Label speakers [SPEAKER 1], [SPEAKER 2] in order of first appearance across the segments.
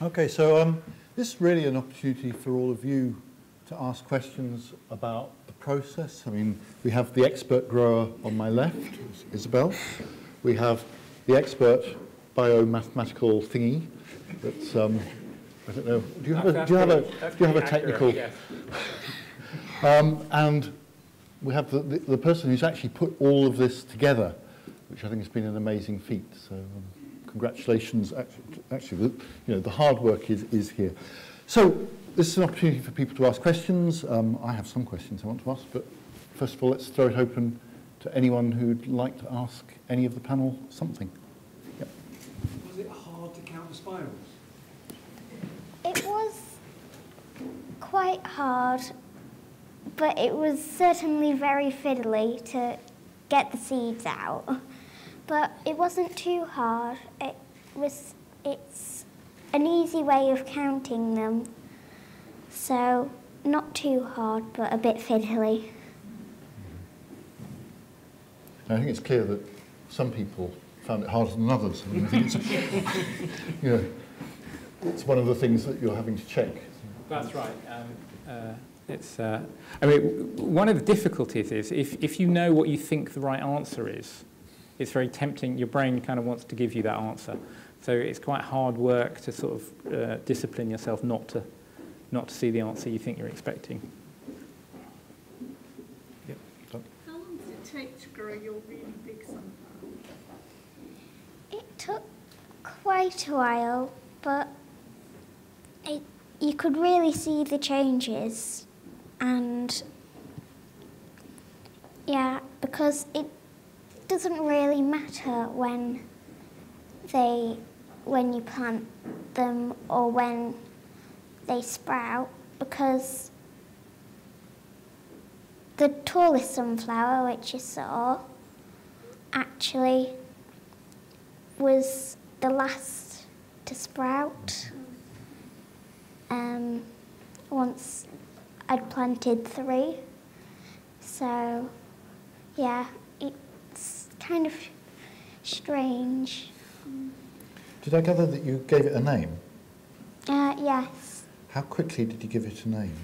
[SPEAKER 1] Okay, so this is really an opportunity for all of you to ask questions about the process. I mean, we have the expert grower on my left, Isabel. We have the expert biomathematical thingy. That's I don't know. Do you have a technical? Yes. And we have the person who's actually put all of this together, which I think has been an amazing feat. So congratulations. Actually, the hard work is here. So this is an opportunity for people to ask questions. I have some questions I want to ask, but first of all, let's throw it open to anyone who'd like to ask any of the panel something. Yep.
[SPEAKER 2] Was it hard to count the spirals?
[SPEAKER 3] It was quite hard, but it was certainly very fiddly to get the seeds out. But it wasn't too hard. It's an easy way of counting them. So not too hard, but a bit fiddly.
[SPEAKER 1] I think it's clear that some people found it harder than others. I mean, I think it's, it's one of the things that you're having to check.
[SPEAKER 4] That's right. I mean, one of the difficulties is if you know what you think the right answer is, it's very tempting. Your brain kind of wants to give you that answer. So it's quite hard work to sort of discipline yourself not to see the answer you think you're expecting.
[SPEAKER 1] Yep.
[SPEAKER 5] How long does it take to grow your really big sunflower?
[SPEAKER 3] It took quite a while, but you could really see the changes, and yeah, because it doesn't really matter when you plant them or when they sprout, because the tallest sunflower, which you saw, actually was the last to sprout. Once I'd planted 3. So, yeah, it's kind of strange.
[SPEAKER 1] Did I gather that you gave it a name?
[SPEAKER 3] Yes.
[SPEAKER 1] How quickly did you give it a name?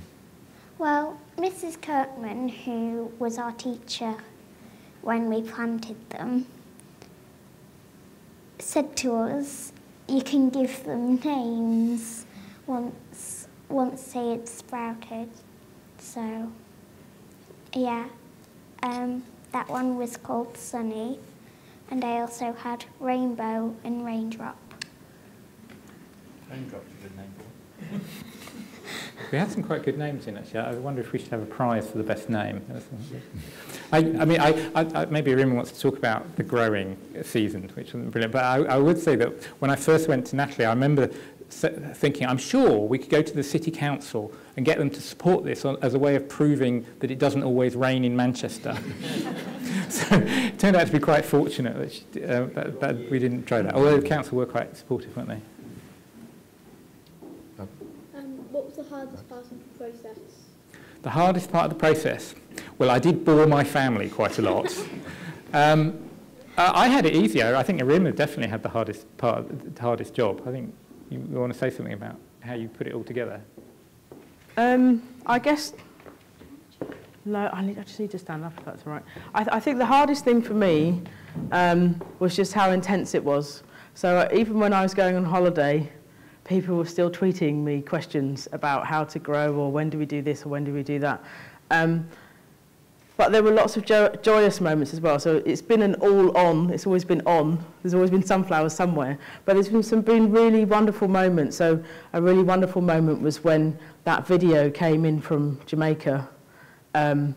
[SPEAKER 3] Well, Mrs. Kirkman, who was our teacher when we planted them, said to us, you can give them names once they had sprouted. So, yeah, that one was called Sunny, and I also had Rainbow and Raindrop.
[SPEAKER 4] Raindrop's a good name for it. We had some quite good names in, actually. I wonder if we should have a prize for the best name. I mean, maybe Rima wants to talk about the growing season, which wasn't brilliant, but I would say that when I first went to Natalie, I remember thinking, I'm sure we could go to the city council and get them to support this as a way of proving that it doesn't always rain in Manchester. So it turned out to be quite fortunate that we didn't try that, although the council were quite supportive, weren't they?
[SPEAKER 6] What was the hardest part of the process?
[SPEAKER 4] The hardest part of the process? Well, I did bore my family quite a lot. I had it easier. I think Arima definitely had the hardest job. I think you want to say something about how you put it all together.
[SPEAKER 7] I guess, no, I just need to stand up if that's all right. I think the hardest thing for me was just how intense it was. So even when I was going on holiday, people were still tweeting me questions about how to grow or when do we do this or when do we do that. But there were lots of joyous moments as well. So it's been an all-on, it's always been on. There's always been sunflowers somewhere. But there's been really wonderful moments. So a really wonderful moment was when that video came in from Jamaica and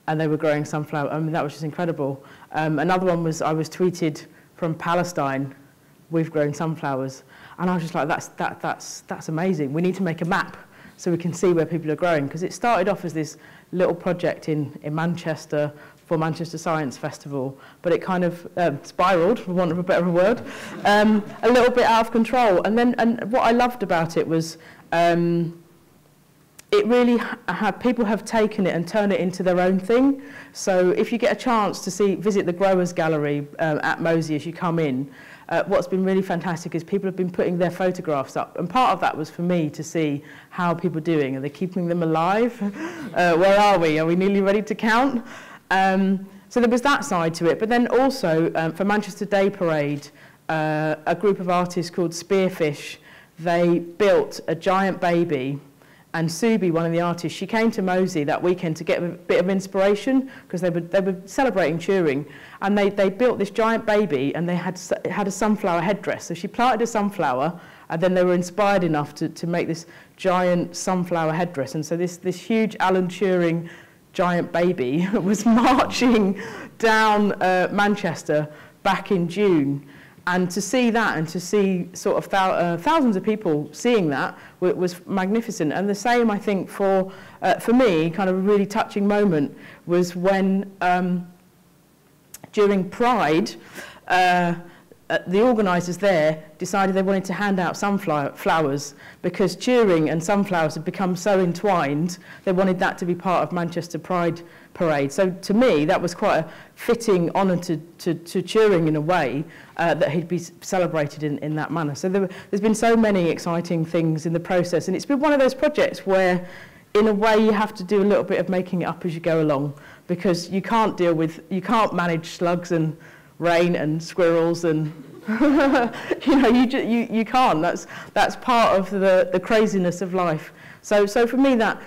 [SPEAKER 7] they were growing sunflower. I mean, that was just incredible. Another one was I was tweeted from Palestine, we've grown sunflowers. And I was just like, that's amazing. We need to make a map so we can see where people are growing. Because it started off as this little project in Manchester for Manchester Science Festival, but it kind of spiraled, for want of a better word, a little bit out of control. And what I loved about it was it really people have taken it and turned it into their own thing. So if you get a chance to visit the Growers Gallery at Mosey as you come in, what's been really fantastic is people have been putting their photographs up. And part of that was for me to see how people are doing. Are they keeping them alive? Where are we? Are we nearly ready to count? So there was that side to it. But then also, for Manchester Day Parade, a group of artists called Spearfish, they built a giant baby. And Subi, one of the artists, she came to Mosey that weekend to get a bit of inspiration because they were celebrating Turing. And they built this giant baby and they had a sunflower headdress. So she planted a sunflower and then they were inspired enough to make this giant sunflower headdress. And so this huge Alan Turing giant baby was marching down Manchester back in June. And to see that and to see sort of thousands of people seeing that was magnificent. And the same, I think, for me, kind of a really touching moment was when during Pride, the organisers there decided they wanted to hand out sunflowers because Turing and sunflowers had become so entwined, they wanted that to be part of Manchester Pride Parade. So to me, that was quite a fitting honour to Turing in a way, that he'd be celebrated in that manner. So there's been so many exciting things in the process, and it's been one of those projects where, in a way, you have to do a little bit of making it up as you go along, because you can't manage slugs and rain and squirrels and you can't. That's part of the craziness of life. So for me, that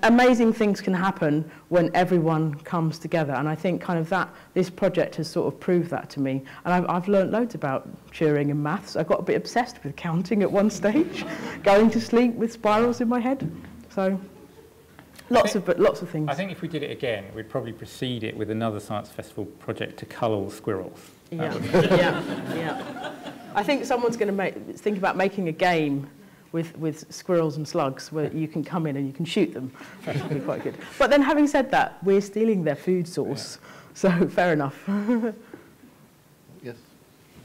[SPEAKER 7] amazing things can happen when everyone comes together, and I think kind of that this project has sort of proved that to me. And I've learnt loads about Turing and maths. I got a bit obsessed with counting at one stage, going to sleep with spirals in my head. So lots of things.
[SPEAKER 4] I think if we did it again, we'd probably precede it with another science festival project to cull squirrels.
[SPEAKER 7] Yeah. Yeah. I think someone's going to think about making a game with squirrels and slugs where you can come in and you can shoot them. That's going to be quite good. But then, having said that, we're stealing their food source, so fair enough.
[SPEAKER 1] Yes.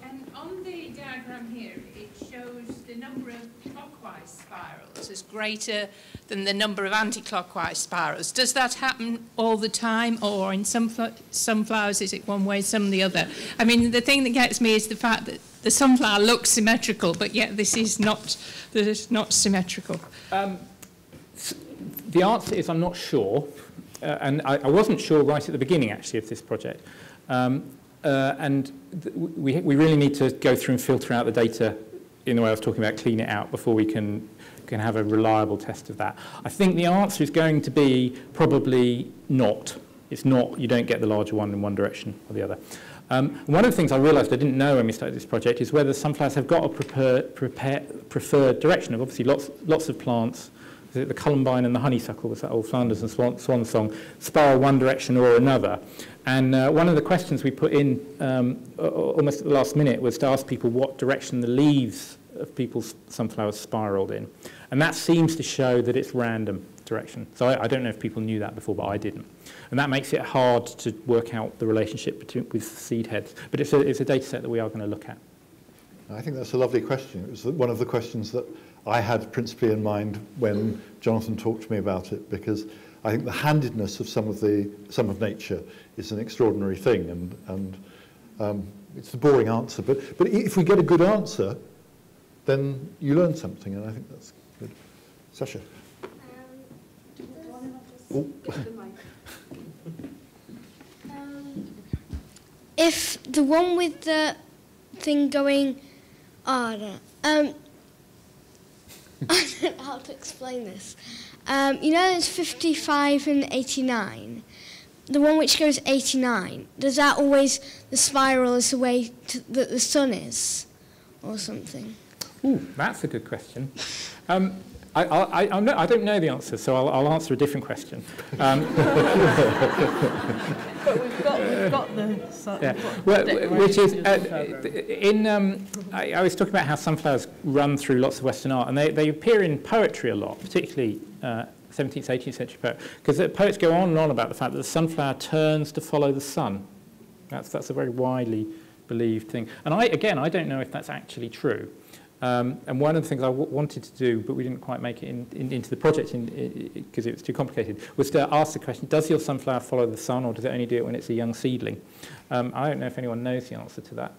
[SPEAKER 5] And on the diagram here, it shows the number of clockwise spirals is greater than the number of anti-clockwise spirals. Does that happen all the time, or in some flowers is it one way, some the other? I mean, the thing that gets me is the fact that the sunflower looks symmetrical, but yet this is not symmetrical.
[SPEAKER 4] The answer is I'm not sure, and I wasn't sure right at the beginning, actually, of this project. We really need to go through and filter out the data in the way I was talking about, clean it out before we can have a reliable test of that. I think the answer is going to be probably not. It's not, you don't get the larger one in one direction or the other. One of the things I realised I didn't know when we started this project is whether sunflowers have got a preferred direction. Of obviously lots of plants, the columbine and the honeysuckle, was that old Flanders and Swan song, spiral one direction or another. And one of the questions we put in almost at the last minute was to ask people what direction the leaves of people's sunflowers spiraled in. And that seems to show that it's random direction. So I don't know if people knew that before, but I didn't. And that makes it hard to work out the relationship with seed heads. But it's a data set that we are going to look at.
[SPEAKER 1] I think that's a lovely question. It was one of the questions that I had principally in mind when Jonathan talked to me about it, because I think the handedness of some of nature is an extraordinary thing, and it's the boring answer. But if we get a good answer, then you learn something, and I think that's good. Sasha.
[SPEAKER 6] If the one with the thing going, I don't know how to explain this. You know, there's 55 and 89. The one which goes 89, does that always, the spiral is the way that the sun is, or something?
[SPEAKER 4] Ooh, that's a good question. I don't know the answer, so I'll answer a different question.
[SPEAKER 7] But we've got the sun.
[SPEAKER 4] Yeah. Well, which is, I was talking about how sunflowers run through lots of Western art, and they appear in poetry a lot, particularly 17th, 18th century poetry, because the poets go on and on about the fact that the sunflower turns to follow the sun. That's a very widely believed thing. And I don't know if that's actually true. And one of the things I wanted to do, but we didn't quite make it into the project because it was too complicated, was to ask the question, does your sunflower follow the sun, or does it only do it when it's a young seedling? I don't know if anyone knows the answer to that.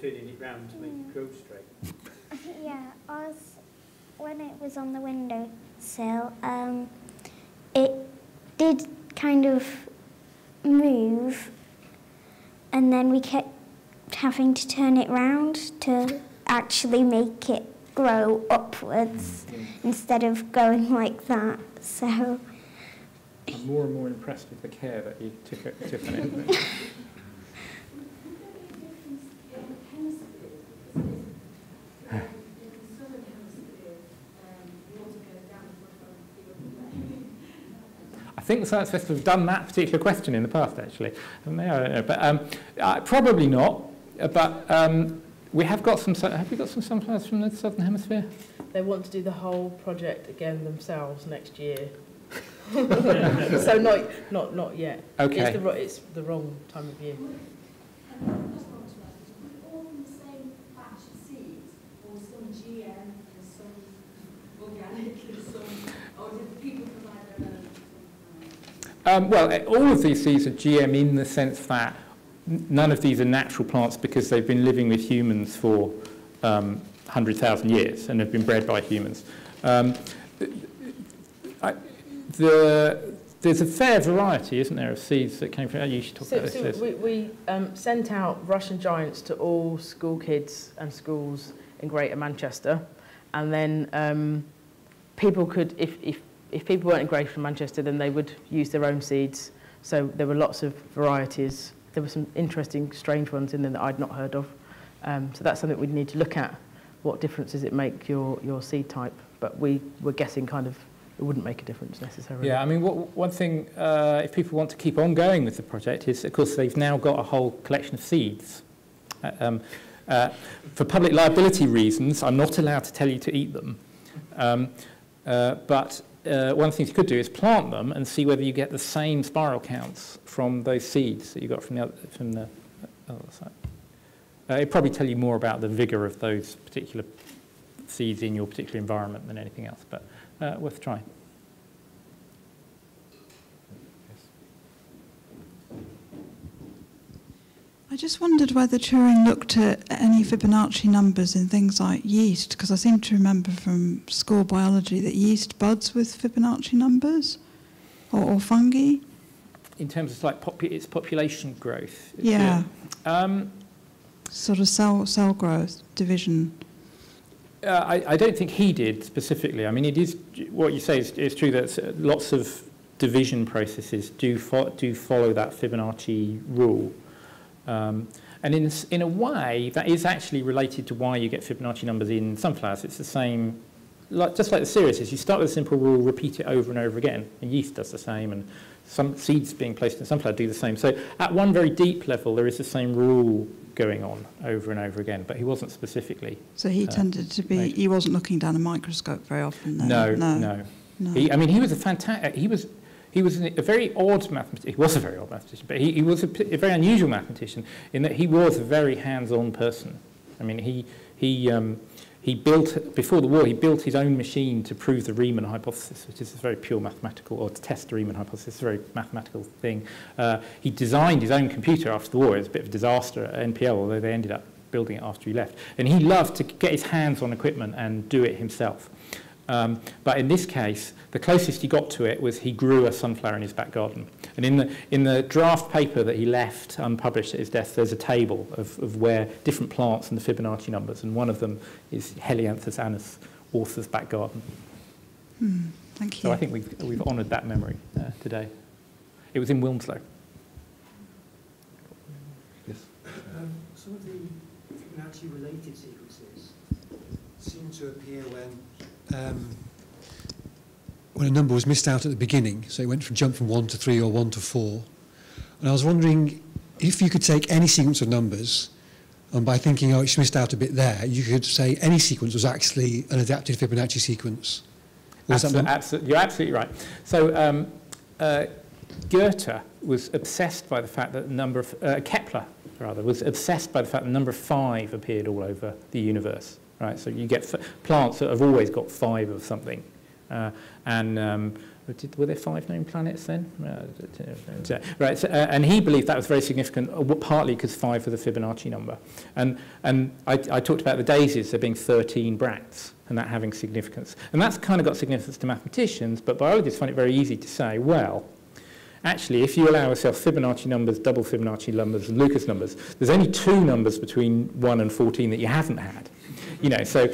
[SPEAKER 4] turning it round to make it grow straight.
[SPEAKER 3] Yeah, when it was on the windowsill, it did kind of move, and then we kept having to turn it round to actually make it grow upwards instead of going like that. So
[SPEAKER 4] I'm more and more impressed with the care that you took on it. I think the Science Festival have done that particular question in the past, actually. I don't know, but probably not. But we have got some. Have we got some sunflowers from the Southern Hemisphere?
[SPEAKER 7] They want to do the whole project again themselves next year. So not yet.
[SPEAKER 4] Okay.
[SPEAKER 7] It's the wrong time of year.
[SPEAKER 8] All from the same batch of seeds, or some GM and some organic and some, or did people provide their own?
[SPEAKER 4] Well, all of these seeds are GM in the sense that none of these are natural plants because they've been living with humans for 100,000 years and have been bred by humans. There's a fair variety, isn't there, of seeds that came from... You should talk about this.
[SPEAKER 7] We sent out Russian giants to all school kids and schools in Greater Manchester, and then people could, if people weren't in Greater Manchester, then they would use their own seeds. So there were lots of varieties. There were some interesting, strange ones in there that I'd not heard of. So that's something we'd need to look at. What difference does it make your seed type? But we were guessing kind of it wouldn't make a difference necessarily.
[SPEAKER 4] Yeah, I mean, one thing, if people want to keep on going with the project is, of course, they've now got a whole collection of seeds. For public liability reasons, I'm not allowed to tell you to eat them. But one of the things you could do is plant them and see whether you get the same spiral counts from those seeds that you got from the other side. It'd probably tell you more about the vigour of those particular seeds in your particular environment than anything else, but worth trying.
[SPEAKER 9] I just wondered whether Turing looked at any Fibonacci numbers in things like yeast, because I seem to remember from school biology that yeast buds with Fibonacci numbers, or fungi.
[SPEAKER 4] In terms of like its population growth.
[SPEAKER 9] Yeah. Sort of cell growth, division.
[SPEAKER 4] I don't think he did specifically. I mean, it is what you say is true that lots of division processes do follow that Fibonacci rule. And in a way, that is actually related to why you get Fibonacci numbers in sunflowers. It's the same, just like the series is. You start with a simple rule, repeat it over and over again, and yeast does the same, and some seeds being placed in sunflower do the same. So at one very deep level, there is the same rule going on over and over again, but he wasn't specifically.
[SPEAKER 9] So he tended to be, he wasn't looking down a microscope very often, then?
[SPEAKER 4] No. He was a fantastic, he was a very odd mathematician. He was a very odd mathematician, but he was a very unusual mathematician in that he was a very hands-on person. I mean, he built, before the war, he built his own machine to prove the Riemann hypothesis, which is a very pure mathematical, or to test the Riemann hypothesis, a very mathematical thing. He designed his own computer after the war. It was a bit of a disaster at NPL, although they ended up building it after he left. And he loved to get his hands on equipment and do it himself. But in this case, the closest he got to it was he grew a sunflower in his back garden. And in the draft paper that he left unpublished at his death, there's a table of where different plants and the Fibonacci numbers, and one of them is Helianthus anus, author's back garden.
[SPEAKER 9] Thank you.
[SPEAKER 4] So I think we've honoured that memory today. It was in Wilmslow.
[SPEAKER 1] Yes.
[SPEAKER 2] Some of the Fibonacci-related sequences seem to appear when a number was missed out at the beginning, so it went from jump from 1 to 3 or 1 to 4. And I was wondering if you could take any sequence of numbers, and by thinking, oh, it's missed out a bit there, you could say any sequence was actually an adapted Fibonacci sequence.
[SPEAKER 4] Absolutely, you're absolutely right. So Goethe was obsessed by the fact that the number of Kepler, rather, was obsessed by the fact that the number of 5 appeared all over the universe. Right, so you get plants that have always got 5 of something, and Were there 5 known planets then? Right, so, and he believed that was very significant, partly because 5 was the Fibonacci number. And I talked about the daisies, there being 13 bracts, and that having significance. And that's kind of got significance to mathematicians, but biologists find it very easy to say, well, actually, if you allow yourself Fibonacci numbers, double Fibonacci numbers, and Lucas numbers, there's only 2 numbers between 1 and 14 that you haven't had. You know, so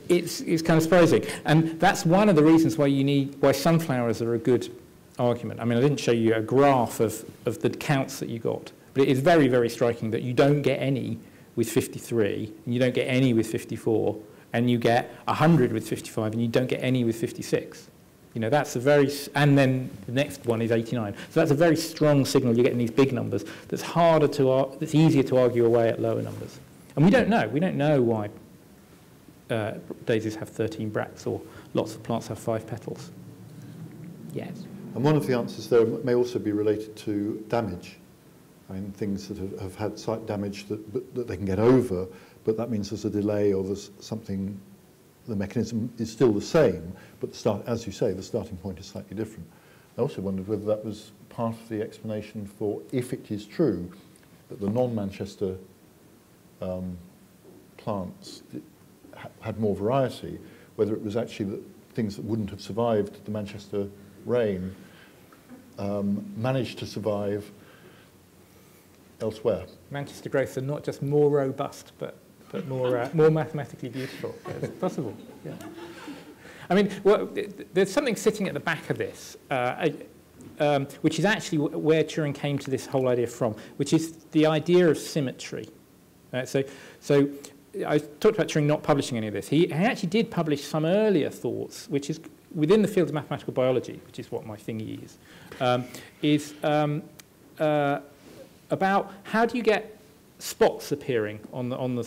[SPEAKER 4] it's kind of surprising. And that's one of the reasons why sunflowers are a good argument. I mean, I didn't show you a graph of the counts that you got, but it is very, very striking that you don't get any with 53, and you don't get any with 54, and you get 100 with 55, and you don't get any with 56. You know, that's a very, and then the next one is 89. So that's a very strong signal you're getting these big numbers that's that's easier to argue away at lower numbers. And we don't know. We don't know why daisies have 13 bracts or lots of plants have 5 petals. Yes.
[SPEAKER 1] And one of the answers there may also be related to damage. I mean, things that have had site damage that they can get over, but that means there's a delay or there's something, the mechanism is still the same, but as you say, the starting point is slightly different. I also wondered whether that was part of the explanation for, if it is true that the non-Manchester plants had more variety, whether it was actually that things that wouldn't have survived the Manchester rain managed to survive elsewhere.
[SPEAKER 4] Manchester growths are not just more robust, but more mathematically beautiful. It's possible. Yeah. I mean, well, there's something sitting at the back of this, which is actually where Turing came to this whole idea from, which is the idea of symmetry. So I talked about Turing not publishing any of this. He actually did publish some earlier thoughts, which is within the field of mathematical biology, which is what my thingy is about how do you get spots appearing on the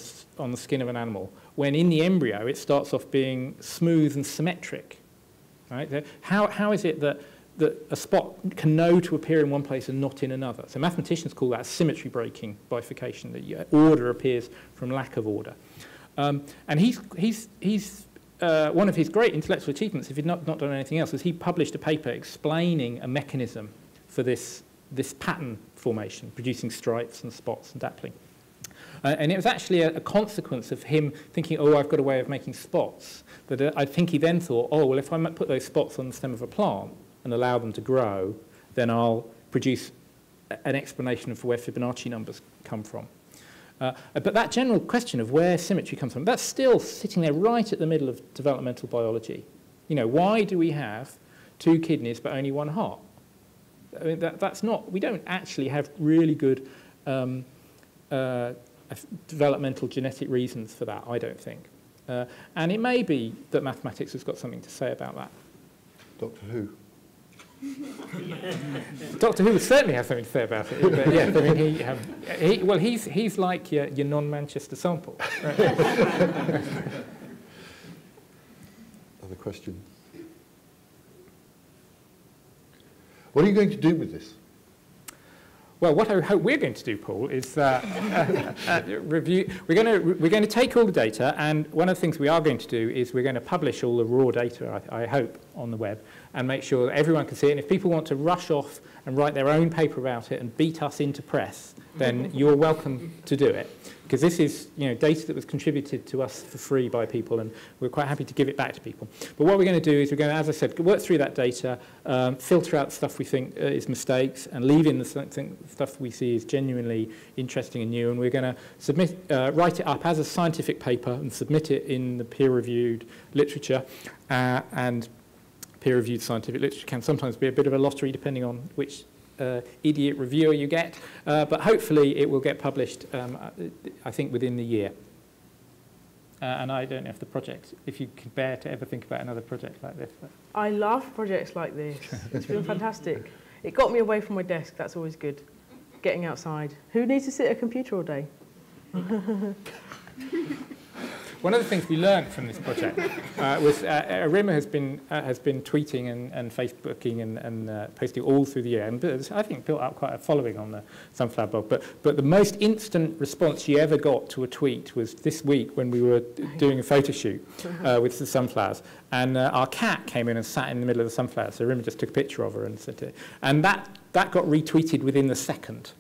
[SPEAKER 4] skin of an animal when in the embryo it starts off being smooth and symmetric. Right? How is it that a spot can know to appear in one place and not in another? So mathematicians call that symmetry breaking bifurcation, that order appears from lack of order. And he's one of his great intellectual achievements, if he'd not done anything else, is he published a paper explaining a mechanism for this pattern formation, producing stripes and spots and dappling. And it was actually a consequence of him thinking, oh, I've got a way of making spots, that I think he then thought, oh, well, if I put those spots on the stem of a plant and allow them to grow, then I'll produce an explanation for where Fibonacci numbers come from. But that general question of where symmetry comes from, that's still sitting there right at the middle of developmental biology. You know, why do we have 2 kidneys but only 1 heart? I mean, that's not, we don't actually have really good developmental genetic reasons for that, I don't think. And it may be that mathematics has got something to say about that.
[SPEAKER 1] Doctor Who.
[SPEAKER 4] Doctor Who would certainly have something to say about it. But yeah, I mean, he's like your non-Manchester sample. Right?
[SPEAKER 1] Other questions? What are you going to do with this?
[SPEAKER 4] Well, what I hope we're going to do, Paul, is review. We're going to take all the data, and one of the things we are going to do is we're going to publish all the raw data, I hope, on the web, and make sure that everyone can see it. And if people want to rush off and write their own paper about it and beat us into press, then you're welcome to do it. Because this is, data that was contributed to us for free by people, and we're quite happy to give it back to people. But what we're going to do is we're going to, as I said, work through that data, filter out the stuff we think is mistakes, and leave in the stuff we see is genuinely interesting and new. And we're going to submit, write it up as a scientific paper and submit it in the peer-reviewed literature. And peer-reviewed scientific literature can sometimes be a bit of a lottery, depending on which idiot reviewer you get, but hopefully it will get published, I think, within the year. And I don't know if you can bear to ever think about another project like this. But.
[SPEAKER 7] I love projects like this. It's been fantastic. It got me away from my desk. That's always good. Getting outside. Who needs to sit at a computer all day?
[SPEAKER 4] One of the things we learned from this project was Arima has been tweeting and Facebooking and posting all through the year, and I think built up quite a following on the Sunflower blog. But the most instant response she ever got to a tweet was this week when we were doing a photo shoot with the sunflowers, and our cat came in and sat in the middle of the sunflowers. So Arima just took a picture of her and sent it, and that got retweeted within the second.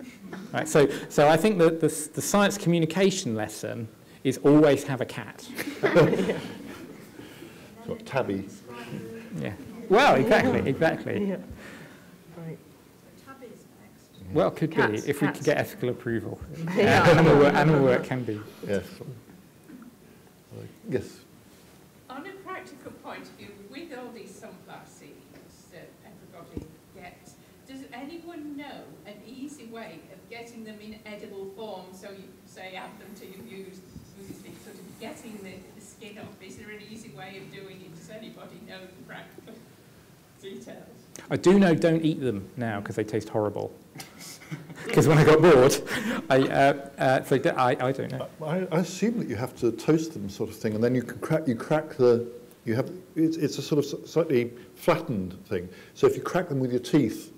[SPEAKER 4] Right, so I think that the science communication lesson is always have a cat.
[SPEAKER 1] Got Tabby.
[SPEAKER 4] Yeah. Well, exactly.
[SPEAKER 7] Yeah. Right.
[SPEAKER 8] Tabby's next.
[SPEAKER 4] Well, could
[SPEAKER 7] Cats,
[SPEAKER 4] be if we
[SPEAKER 7] cats.
[SPEAKER 4] could get ethical approval.
[SPEAKER 7] Yeah.
[SPEAKER 4] Animal work can be.
[SPEAKER 1] Yes. Yes.
[SPEAKER 5] On a practical point of view, with all these sunflower seeds that everybody gets, does anyone know an easy way of getting them in edible form? So you say add them to your use sort of getting the skin off. Is there an easy way of doing it? Does anybody know the practical details?
[SPEAKER 4] I do know don't eat them now because they taste horrible. Because when I got bored, I don't know.
[SPEAKER 1] I assume that you have to toast them, sort of thing, and then you crack the. It's a sort of slightly flattened thing. So if you crack them with your teeth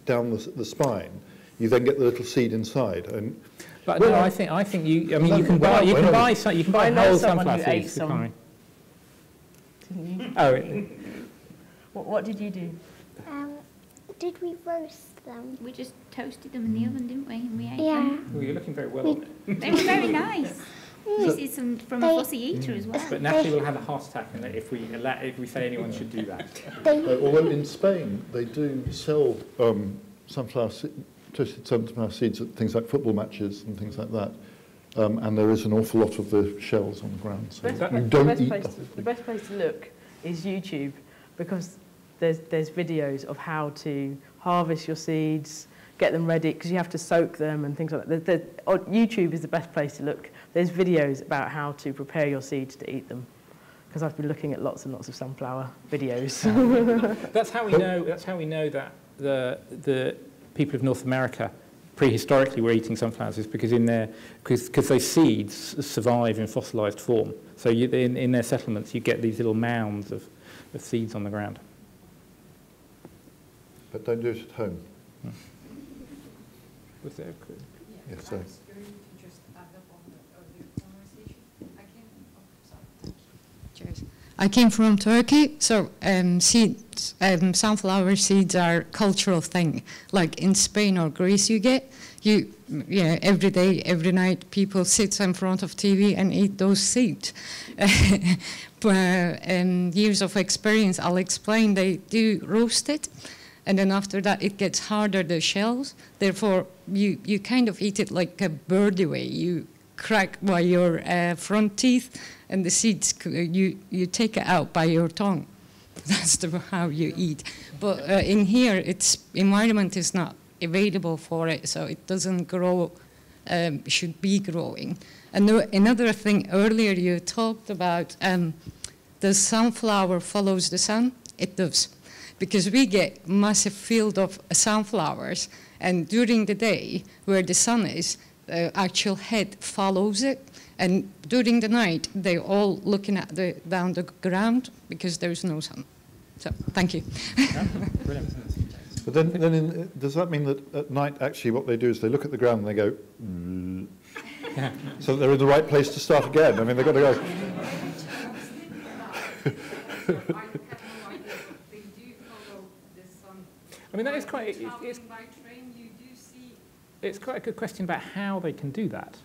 [SPEAKER 1] down the spine, you then get the little seed inside. And
[SPEAKER 4] But no, I think you. I mean, you can buy whole sunflower seeds.
[SPEAKER 7] Didn't you?
[SPEAKER 4] Oh.
[SPEAKER 7] What did you do?
[SPEAKER 3] Did we roast them?
[SPEAKER 10] We just toasted them in the oven, didn't we? And we ate
[SPEAKER 3] Yeah.
[SPEAKER 10] them.
[SPEAKER 4] Well, you're looking very well on it.
[SPEAKER 10] They were very nice. This is some from a fussy eater as well.
[SPEAKER 4] But Natalie will have a heart attack if we say anyone should do that.
[SPEAKER 1] although in Spain they do sell toasted sunflower seeds at things like football matches and things like that. And there is an awful lot of the shells on the ground. So you don't eat
[SPEAKER 7] the best place to look is YouTube, because there's videos of how to harvest your seeds, get them ready, because you have to soak them and things like that. YouTube is the best place to look. There's videos about how to prepare your seeds to eat them, because I've been looking at lots and lots of sunflower videos.
[SPEAKER 4] That's how we know. That's how we know that the people of North America prehistorically were eating sunflowers, is because because those seeds survive in fossilized form. So in their settlements, you get these little mounds of seeds on the ground.
[SPEAKER 1] But don't do it at home.
[SPEAKER 4] Was there
[SPEAKER 1] Yes, sorry.
[SPEAKER 11] I came from Turkey, so seeds, sunflower seeds are cultural thing. Like in Spain or Greece, every day, every night, people sit in front of TV and eat those seeds. Years of experience, I'll explain. They do roast it, and then after that, it gets harder, the shells. Therefore, you kind of eat it like a birdie way. You crack by your front teeth, and the seeds, you take it out by your tongue. That's how you eat. But in here, environment is not available for it, so it doesn't grow, should be growing. And another thing, earlier you talked about the sunflower follows the sun. It does. Because we get massive field of sunflowers, and during the day, where the sun is, the actual head follows it, and during the night, they're all looking at down the ground because there's no sun. So, thank you.
[SPEAKER 4] Yeah, brilliant.
[SPEAKER 1] But then does that mean that at night, actually, what they do is they look at the ground and they go,
[SPEAKER 4] Yeah.
[SPEAKER 1] so they're in the right place to start again? I mean, they've got to go.
[SPEAKER 4] I mean, that is quite. It's quite a good question about how they can do that,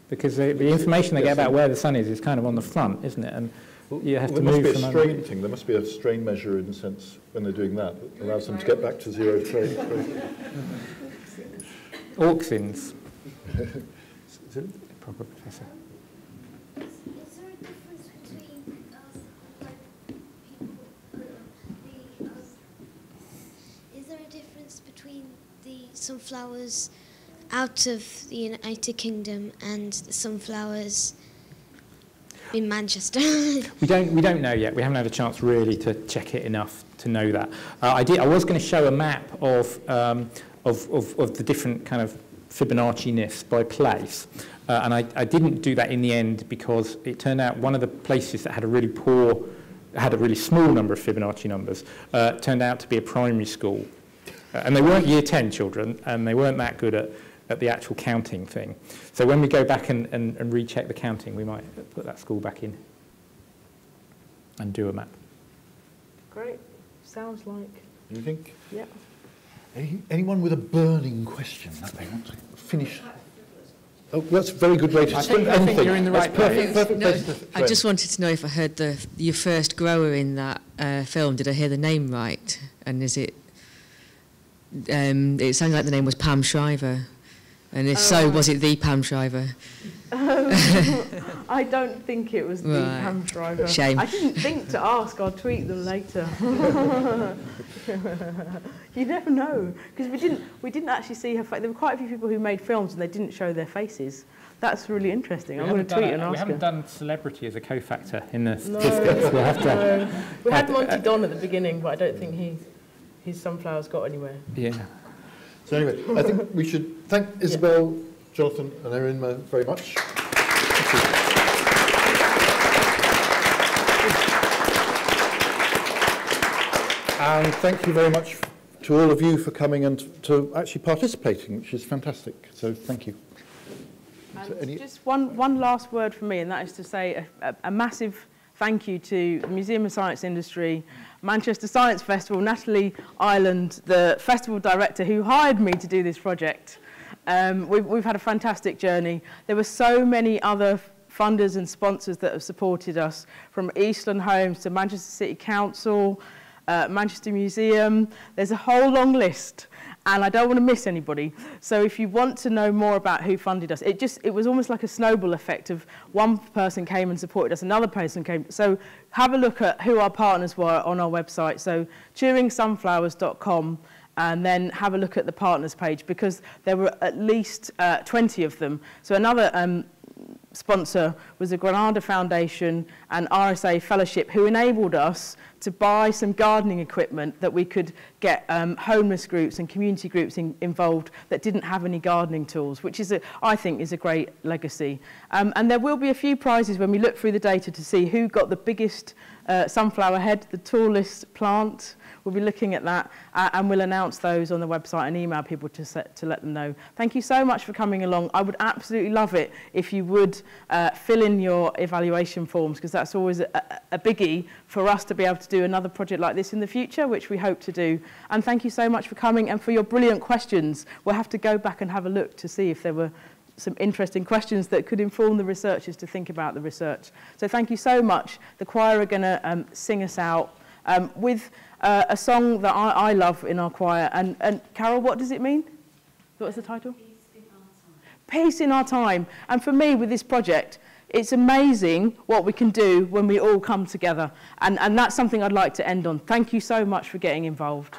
[SPEAKER 4] because the information they get about where the sun is kind of on the front, isn't it? And you have to move.
[SPEAKER 1] There must be a strain thing. There must be a strain measure in a sense when they're doing that allows them to get back to zero strain.
[SPEAKER 4] Auxins. Proper professor.
[SPEAKER 12] Is there a difference between the sunflowers out of the United Kingdom and the sunflowers in Manchester?
[SPEAKER 4] We don't know yet. We haven't had a chance really to check it enough to know that. I was going to show a map of the different kind of Fibonacci-ness by place. And I didn't do that in the end because it turned out one of the places that had a really small number of Fibonacci numbers turned out to be a primary school. And they weren't year 10 children, and they weren't that good at the actual counting thing. So when we go back and recheck the counting, we might put that school back in and do a map.
[SPEAKER 7] Great. Sounds like...
[SPEAKER 1] You think?
[SPEAKER 7] Yeah.
[SPEAKER 1] Anyone with a burning question that they want to finish? Oh, that's a very good way to
[SPEAKER 4] I think you're in the right place.
[SPEAKER 13] I just wanted to know if I heard your first grower in that film. Did I hear the name right? And is it... it sounded like the name was Pam Shriver. And if so, was it the Pam Shriver?
[SPEAKER 7] I don't think it was the Pam Shriver.
[SPEAKER 13] Shame.
[SPEAKER 7] I didn't think to ask. I'll tweet them later. You never know, because we didn't actually see her face. There were quite a few people who made films and they didn't show their faces. That's really interesting. I'm going to tweet and ask her.
[SPEAKER 4] We haven't done celebrity as a cofactor in the statistics. We'll have to.
[SPEAKER 7] No. We had Monty Don at the beginning, but I don't think his sunflowers got anywhere.
[SPEAKER 4] Yeah.
[SPEAKER 1] So anyway, I think we should thank Isabel, Jonathan and Erinma very much. Thank you. And thank you very much to all of you for coming and to actually participating, which is fantastic. So thank you.
[SPEAKER 7] And just one last word from me, and that is to say a massive thank you to the Museum of Science Industry, Manchester Science Festival, Natalie Ireland, the festival director who hired me to do this project. We've had a fantastic journey. There were so many other funders and sponsors that have supported us, from Eastland Homes to Manchester City Council, Manchester Museum. There's a whole long list, and I don't want to miss anybody. So if you want to know more about who funded us, it was almost like a snowball effect of one person came and supported us, another person came. So have a look at who our partners were on our website. So turingsunflowers.com, and then have a look at the partners page, because there were at least 20 of them. So another sponsor was the Granada Foundation and RSA Fellowship, who enabled us to buy some gardening equipment that we could get homeless groups and community groups involved that didn't have any gardening tools, which is, I think, is a great legacy. And there will be a few prizes when we look through the data to see who got the biggest sunflower head, the tallest plant. We'll be looking at that, and we'll announce those on the website and email people to let them know. Thank you so much for coming along. I would absolutely love it if you would fill in your evaluation forms, because that's always a biggie for us to be able to do another project like this in the future, which we hope to do. And thank you so much for coming and for your brilliant questions. We'll have to go back and have a look to see if there were some interesting questions that could inform the researchers to think about the research. So thank you so much. The choir are going to sing us out with a song that I love in our choir. And Carol, what does it mean? What's the title? Peace in Our Time. Peace in Our Time. And for me, with this project, it's amazing what we can do when we all come together. And that's something I'd like to end on. Thank you so much for getting involved.